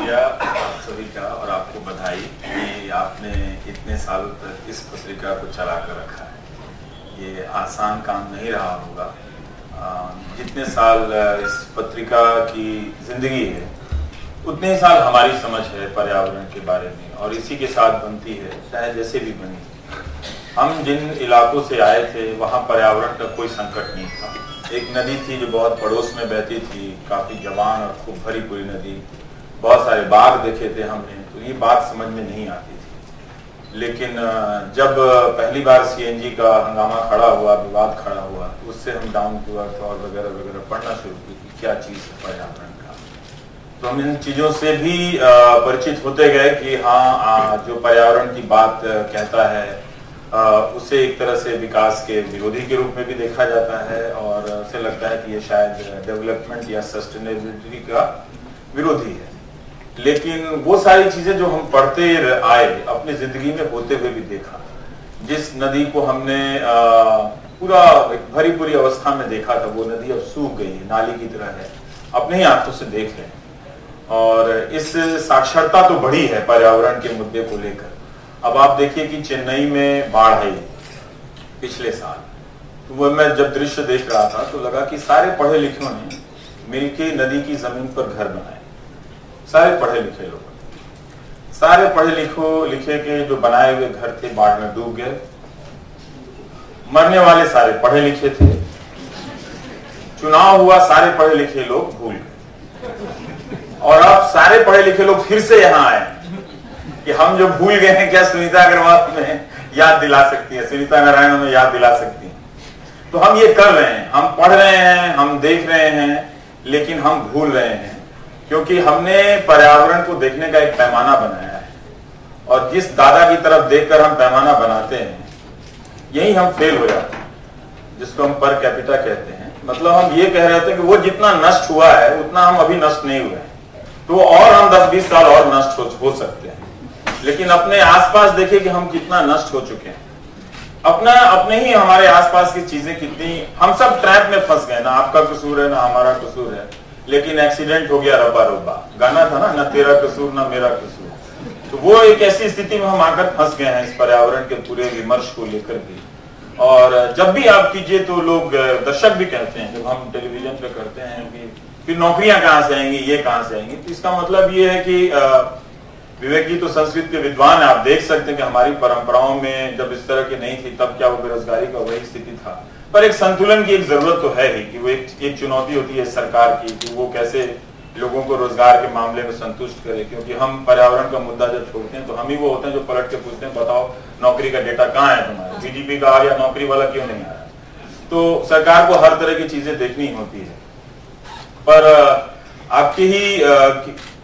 शुक्रिया आप सभी का और आपको बधाई कि आपने इतने सालों तक इस पत्रिका को चला कर रखा है। ये आसान काम नहीं रहा होगा। जितने साल इस पत्रिका की जिंदगी है उतने ही साल हमारी समझ है पर्यावरण के बारे में और इसी के साथ बनती है, चाहे जैसे भी बनी। हम जिन इलाकों से आए थे वहाँ पर्यावरण का कोई संकट नहीं था। एक नदी थी जो बहुत पड़ोस में बहती थी, काफी जवान और खूब भरी पूरी नदी। बहुत सारे बाघ देखे थे हमने, तो ये बात समझ में नहीं आती थी। लेकिन जब पहली बार सीएनजी का हंगामा खड़ा हुआ, विवाद खड़ा हुआ, तो उससे हम डाउन टू अर्थ और वगैरह वगैरह पढ़ना शुरू की कि क्या चीज है पर्यावरण का। तो हम इन चीजों से भी परिचित होते गए कि हाँ, जो पर्यावरण की बात कहता है उसे एक तरह से विकास के विरोधी के रूप में भी देखा जाता है और उसे लगता है कि ये शायद डेवलपमेंट या सस्टेनेबिलिटी का विरोधी है। लेकिन वो सारी चीजें जो हम पढ़ते आए, अपनी जिंदगी में होते हुए भी देखा। जिस नदी को हमने पूरा भरी पूरी अवस्था में देखा था, वो नदी अब सूख गई है, नाली की तरह है, अपने ही आंखों से देख रहे हैं। और इस साक्षरता तो बढ़ी है पर्यावरण के मुद्दे को लेकर। अब आप देखिए कि चेन्नई में बाढ़ आई पिछले साल, तो वो मैं जब दृश्य देख रहा था तो लगा कि सारे पढ़े लिखों ने मिलके नदी की जमीन पर घर बनाए। सारे पढ़े लिखे लोग, सारे पढ़े लिखे के जो बनाए हुए घर थे बाढ़ में डूब गए। मरने वाले सारे पढ़े लिखे थे। चुनाव हुआ, सारे पढ़े लिखे लोग भूल गए। और अब सारे पढ़े लिखे लोग फिर से यहाँ आए कि हम जो भूल गए हैं, क्या सुनीता अग्रवाल में याद दिला सकती है, सुनीता नारायण में याद दिला सकती है। तो हम ये कर रहे हैं, हम पढ़ रहे हैं, हम देख रहे हैं, लेकिन हम भूल रहे हैं क्योंकि हमने पर्यावरण को देखने का एक पैमाना बनाया है। और जिस दादा की तरफ देखकर हम पैमाना बनाते हैं, यही हम फेल हो जाते हैं, जिसको हम पर कैपिटा कहते हैं। मतलब हम ये कह रहे थे कि वो जितना नष्ट हुआ है उतना हम अभी नष्ट नहीं हुए हैं, तो और हम 10-20 साल और नष्ट हो सकते हैं। लेकिन अपने आसपास देखिए कि हम कितना नष्ट हो चुके हैं। अपने ही हमारे आसपास की चीजें कितनी, हम सब ट्रैप में फंस गए। ना आपका कसूर है, ना हमारा कसूर है, लेकिन एक्सीडेंट हो गया रब्बा रुब्बा, गाना था ना तेरा कसूर ना मेरा कसूर। तो वो एक ऐसी स्थिति में हम आकर फंस गए हैं इस पर्यावरण के पूरे विमर्श को लेकर भी। और जब भी आप कीजिए तो लोग, दर्शक भी कहते हैं, जब हम टेलीविजन पे करते हैं कि फिर नौकरियां कहां से आएंगी, ये कहां से आएंगी। तो इसका मतलब ये है कि विवेक जी तो संस्कृत के विद्वान है, आप देख सकते हैं कि हमारी परंपराओं में जब इस तरह की नहीं थी तब क्या वो बेरोजगारी का वही स्थिति था। पर एक संतुलन की एक जरूरत तो है ही कि वो एक चुनौती होती है सरकार की कि वो कैसे लोगों को रोजगार के मामले में संतुष्ट करे। क्योंकि हम पर्यावरण का मुद्दा जब छोड़ते हैं तो हम ही वो होते हैं जो पलट के पूछते हैं, बताओ नौकरी का डेटा कहाँ है तुम्हारा, जीडीपी का आ गया, नौकरी वाला क्यों नहीं आया। तो सरकार को हर तरह की चीजें देखनी होती है। पर आपकी ही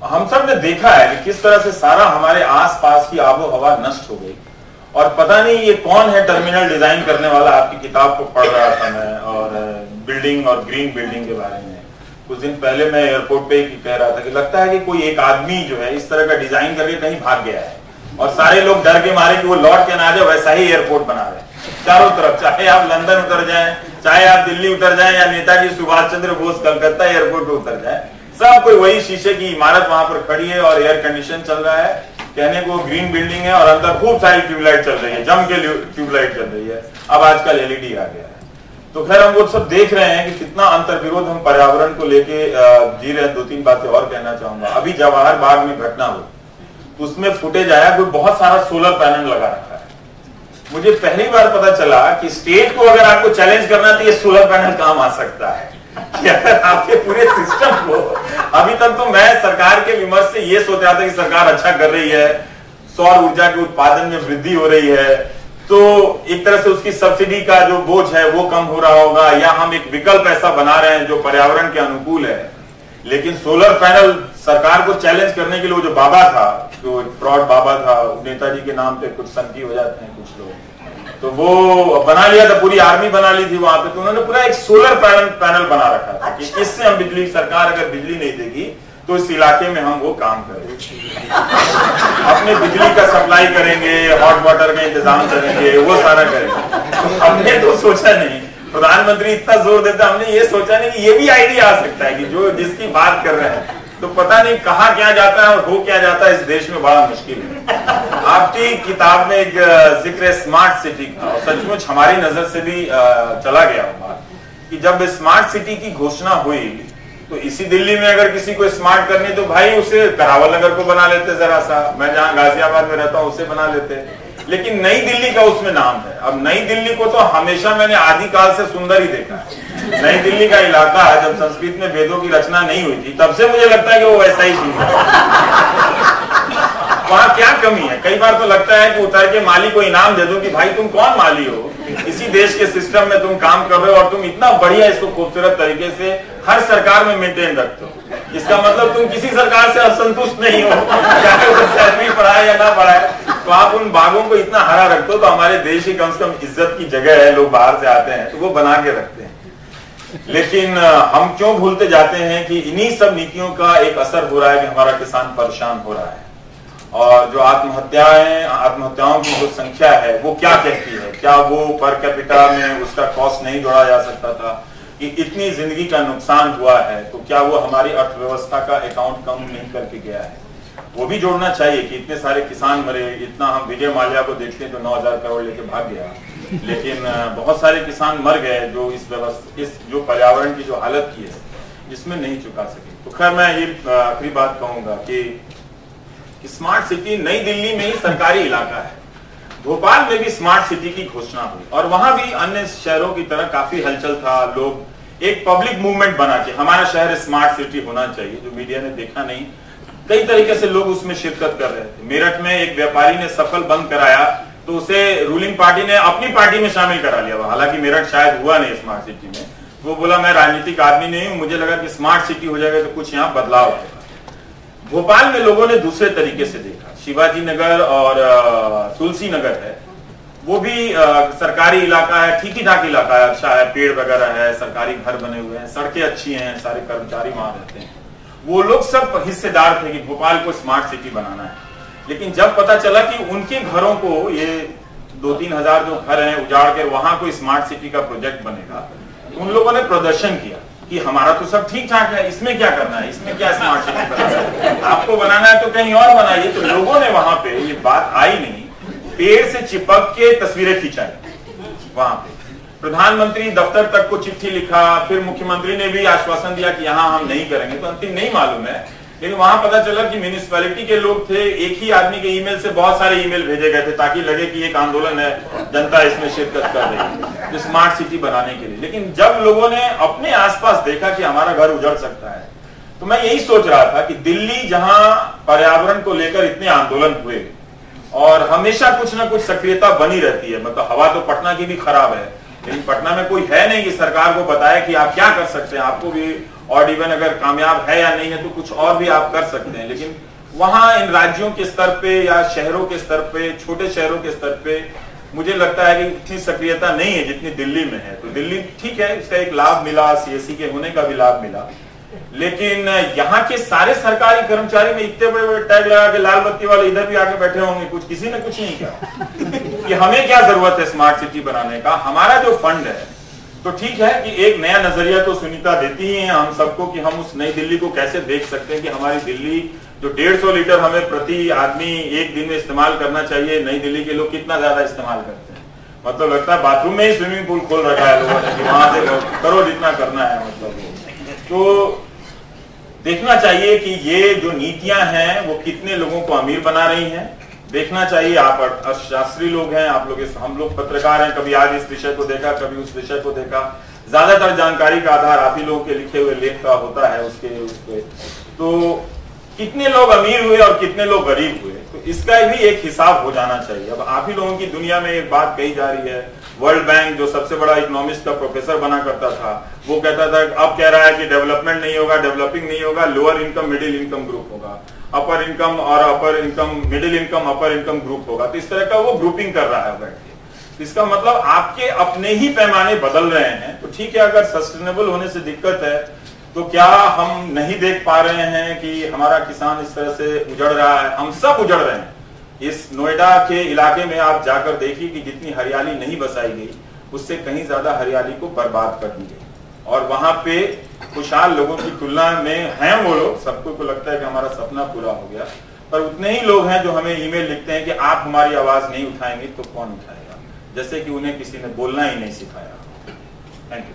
हम सब ने देखा है कि किस तरह से सारा हमारे आसपास की आबो हवा नष्ट हो गई। और पता नहीं ये कौन है टर्मिनल डिजाइन करने वाला। आपकी किताब को पढ़ रहा था मैं, और बिल्डिंग और ग्रीन बिल्डिंग के बारे में कुछ दिन पहले मैं एयरपोर्ट पे कह रहा था कि लगता है कि कोई एक आदमी जो है इस तरह का डिजाइन करके कहीं भाग गया है और सारे लोग डर के मारे कि वो लौट के ना जाए, वैसा ही एयरपोर्ट बना रहे हैं चारों तरफ। चाहे आप लंदन उतर जाए, चाहे आप दिल्ली उतर जाए, या नेताजी सुभाष चंद्र बोस कलकत्ता एयरपोर्ट पे उतर जाए, सब कोई वही शीशे की इमारत वहां पर खड़ी है और एयर कंडीशन चल रहा है। कहने को ग्रीन बिल्डिंग है और अंदर खूब सारी ट्यूबलाइट चल रही है, जम के ट्यूबलाइट चल रही है। अब आजकल एलईडी आ गया है। तो खैर हम वो सब देख रहे हैं कि कितना अंतर्विरोध हम पर्यावरण को लेके जी रहे हैं। 2-3 बातें और कहना चाहूंगा। अभी जवाहर बाग में घटना हुई, उसमें फुटेज आया, कोई बहुत सारा सोलर पैनल लगा रखा है। मुझे पहली बार पता चला कि स्टेट को अगर आपको चैलेंज करना तो ये सोलर पैनल काम आ सकता है कि अगर आपके पूरे सिस्टम को, अभी तक तो मैं सरकार के विमर्श से ये सोच रहा था कि सरकार अच्छा कर रही है, सौर ऊर्जा के उत्पादन में वृद्धि हो रही है, तो एक तरह से उसकी सब्सिडी का जो बोझ है वो कम हो रहा होगा, या हम एक विकल्प ऐसा बना रहे हैं जो पर्यावरण के अनुकूल है। लेकिन सोलर पैनल सरकार को चैलेंज करने के लिए वो जो बाबा था, जो फ्रॉड बाबा था, नेताजी के नाम पे कुछ सनकी हो जाते हैं कुछ लोग, तो वो बना लिया था, पूरी आर्मी बना ली थी वहां पे। तो उन्होंने पूरा एक सोलर पैनल बना रखा था कि इससे हम बिजली, सरकार अगर बिजली नहीं देगी तो इस इलाके में हम वो काम करेंगे, अपने बिजली का सप्लाई करेंगे, हॉट वाटर का इंतजाम करेंगे, वो सारा करेंगे। हमने तो सोचा नहीं, प्रधानमंत्री इतना जोर देता, हमने ये सोचा नहीं कि ये भी आइडिया आ सकता है कि जो जिसकी बात कर रहे हैं तो पता नहीं कहाँ क्या जाता है और हो क्या जाता है इस देश में, बड़ा मुश्किल है। आपकी किताब में एक जिक्र स्मार्ट सिटी का, और सचमुच हमारी नजर से भी चला गया होगा कि जब स्मार्ट सिटी की घोषणा हुई तो इसी दिल्ली में अगर किसी को स्मार्ट करनी तो भाई उसे करावल नगर को बना लेते, जरा सा, मैं जहां गाजियाबाद में रहता हूं उसे बना लेते। लेकिन नई दिल्ली का उसमें नाम है। अब नई दिल्ली को तो हमेशा मैंने आदिकाल से सुंदर ही देखा है। नई दिल्ली का इलाका जब संस्कृत में वेदों की रचना नहीं हुई थी तब से मुझे लगता है कि वो वैसा ही सुंदर है। वहां क्या कमी है? कई बार तो लगता है कि उतर के माली को इनाम दे दूं कि भाई तुम कौन माली हो, इसी देश के सिस्टम में तुम काम कर रहे हो और तुम इतना बढ़िया इसको खूबसूरत तरीके से हर सरकार में मेंटेन रखते हो। इसका मतलब तुम किसी सरकार से असंतुष्ट नहीं हो, चाहे वो सैलरी बढ़ाए या ना बढ़ाए। तो आप उन बागों को इतना हरा रखते हो तो हमारे देश की कम से कम इज्जत की जगह है, लोग बाहर से आते हैं तो वो बना के रखते हैं। लेकिन हम क्यों भूलते जाते हैं कि इन्हीं सब नीतियों का एक असर हो रहा है कि हमारा किसान परेशान हो रहा है। और जो आत्महत्याओं की जो संख्या है वो क्या कहती है? क्या वो पर कैपिटा में उसका कॉस्ट नहीं जोड़ा जा सकता था कि इतनी जिंदगी का नुकसान हुआ है, तो क्या वो हमारी अर्थव्यवस्था का अकाउंट कम नहीं करके गया है? वो भी जोड़ना चाहिए कि इतने सारे किसान मरे। इतना हम विजय माल्या को देखते हैं जो 9,000 करोड़ लेके भाग गया, लेकिन बहुत सारे किसान मर गए जो इस जो पर्यावरण की जो हालत की है जिसमें नहीं चुका सके। तो खैर मैं ये आखिरी बात कहूंगा कि स्मार्ट सिटी नई दिल्ली में ही सरकारी इलाका है। भोपाल में भी स्मार्ट सिटी की घोषणा हुई और वहां भी अन्य शहरों की तरह काफी हलचल था। लोग एक पब्लिक मूवमेंट बना के हमारा शहर स्मार्ट सिटी होना चाहिए, जो मीडिया ने देखा नहीं, कई तरीके से लोग उसमें शिरकत कर रहे थे। मेरठ में एक व्यापारी ने सफल बंद कराया तो उसे रूलिंग पार्टी ने अपनी पार्टी में शामिल करा लिया। हालांकि मेरठ शायद हुआ नहीं स्मार्ट सिटी में। वो बोला मैं राजनीतिक आदमी नहीं हूं, मुझे लगा कि स्मार्ट सिटी हो जाएगा तो कुछ यहाँ बदलाव होगा। भोपाल में लोगों ने दूसरे तरीके से देखा। शिवाजी नगर और तुलसी नगर है, वो भी सरकारी इलाका है, ठीक ही ठाक इलाका है, अच्छा है, पेड़ वगैरह है, सरकारी घर बने हुए हैं, सड़कें अच्छी हैं, सारे कर्मचारी वहां रहते हैं। वो लोग सब हिस्सेदार थे कि भोपाल को स्मार्ट सिटी बनाना है। लेकिन जब पता चला कि उनके घरों को, ये 2-3 हजार जो घर हैं उजाड़ कर वहां कोई स्मार्ट सिटी का प्रोजेक्ट बनेगा, तो उन लोगों ने प्रदर्शन किया कि हमारा तो सब ठीक ठाक है, इसमें क्या करना है, इसमें क्या स्मार्ट सिटी बनाना है, आपको बनाना है तो कहीं और बनाइए। तो लोगों ने वहां पे, ये बात आई नहीं, पेड़ से चिपक के तस्वीरें खिंचाई। वहां पे प्रधानमंत्री दफ्तर तक को चिट्ठी लिखा, फिर मुख्यमंत्री ने भी आश्वासन दिया कि यहां हम नहीं करेंगे, तो अंतिम नहीं मालूम है। लेकिन वहां पता चला कि म्यूनिसिपैलिटी के लोग थे, एक ही आदमी के ईमेल से बहुत सारे ईमेल भेजे गए थे ताकि लगे कि एक आंदोलन है, जनता इसमें शिरकत कर रही है स्मार्ट सिटी बनाने के लिए। लेकिन जब लोगों ने अपने आसपास देखा कि हमारा घर उजड़ सकता है, तो मैं यही सोच रहा था कि दिल्ली जहां पर्यावरण को लेकर इतने आंदोलन हुए और हमेशा कुछ ना कुछ सक्रियता बनी रहती है, मतलब हवा तो पटना की भी खराब है, लेकिन पटना में कोई है नहीं कि सरकार को बताए कि आप क्या कर सकते हैं, आपको भी और इवन अगर कामयाब है या नहीं है तो कुछ और भी आप कर सकते हैं। लेकिन वहां इन राज्यों के स्तर पे या शहरों के स्तर पे, छोटे शहरों के स्तर पे मुझे लगता है कि इतनी सक्रियता नहीं है जितनी दिल्ली में है। तो दिल्ली ठीक है, इसका एक लाभ मिला, सीएससी के होने का भी लाभ मिला, लेकिन यहाँ के सारे सरकारी कर्मचारी में इतने बड़े बड़े टैग लगा के लाल बत्ती वाले इधर भी आके बैठे होंगे, कुछ किसी ने कुछ नहीं किया कि हमें क्या जरूरत है स्मार्ट सिटी बनाने का। हमारा जो फंड है तो ठीक है कि एक नया नजरिया तो सुनीता देती ही है हम सबको कि हम उस नई दिल्ली को कैसे देख सकते हैं कि हमारी दिल्ली जो 150 लीटर हमें प्रति आदमी एक दिन में इस्तेमाल करना चाहिए, नई दिल्ली के लोग कितना ज्यादा इस्तेमाल करते हैं। मतलब लगता है बाथरूम में ही स्विमिंग पूल खोल रखा है लोगों ने कि वहां से करो जितना करना है। मतलब तो देखना चाहिए कि ये जो नीतियां हैं वो कितने लोगों को अमीर बना रही हैं। देखना चाहिए, आप अर्थशास्त्री लोग हैं, आप लोग, हम लोग पत्रकार हैं, कभी आज इस विषय को देखा, कभी उस विषय को देखा, ज्यादातर जानकारी का आधार आप ही लोगों के लिखे हुए लेख का होता है उसके। तो कितने लोग अमीर हुए और कितने लोग गरीब हुए, तो इसका भी एक हिसाब हो जाना चाहिए। अब आप ही लोगों की दुनिया में एक बात कही जा रही है, वर्ल्ड बैंक जो सबसे बड़ा इकोनॉमिस्ट का प्रोफेसर बना करता था, वो कहता था, अब कह रहा है कि डेवलपमेंट नहीं होगा, डेवलपिंग नहीं होगा, lower income middle income group होगा, अपर इनकम और अपर इनकम, मिडिल इनकम अपर इनकम ग्रुप होगा। तो इस तरह का वो ग्रुपिंग कर रहा है बैठ के। इसका मतलब आपके अपने ही पैमाने बदल रहे हैं। तो ठीक है, अगर सस्टेनेबल होने से दिक्कत है तो क्या हम नहीं देख पा रहे हैं कि हमारा किसान इस तरह से उजड़ रहा है, हम सब उजड़ रहे हैं। इस नोएडा के इलाके में आप जाकर देखिए कि जितनी हरियाली नहीं बसाई गई उससे कहीं ज्यादा हरियाली को बर्बाद कर दी गई। और वहां पे खुशहाल लोगों की तुलना में हैं वो लोग, सबको को लगता है कि हमारा सपना पूरा हो गया, पर उतने ही लोग हैं जो हमें ईमेल लिखते हैं कि आप हमारी आवाज नहीं उठाएंगे तो कौन उठाएगा, जैसे कि उन्हें किसी ने बोलना ही नहीं सिखाया। Thank you.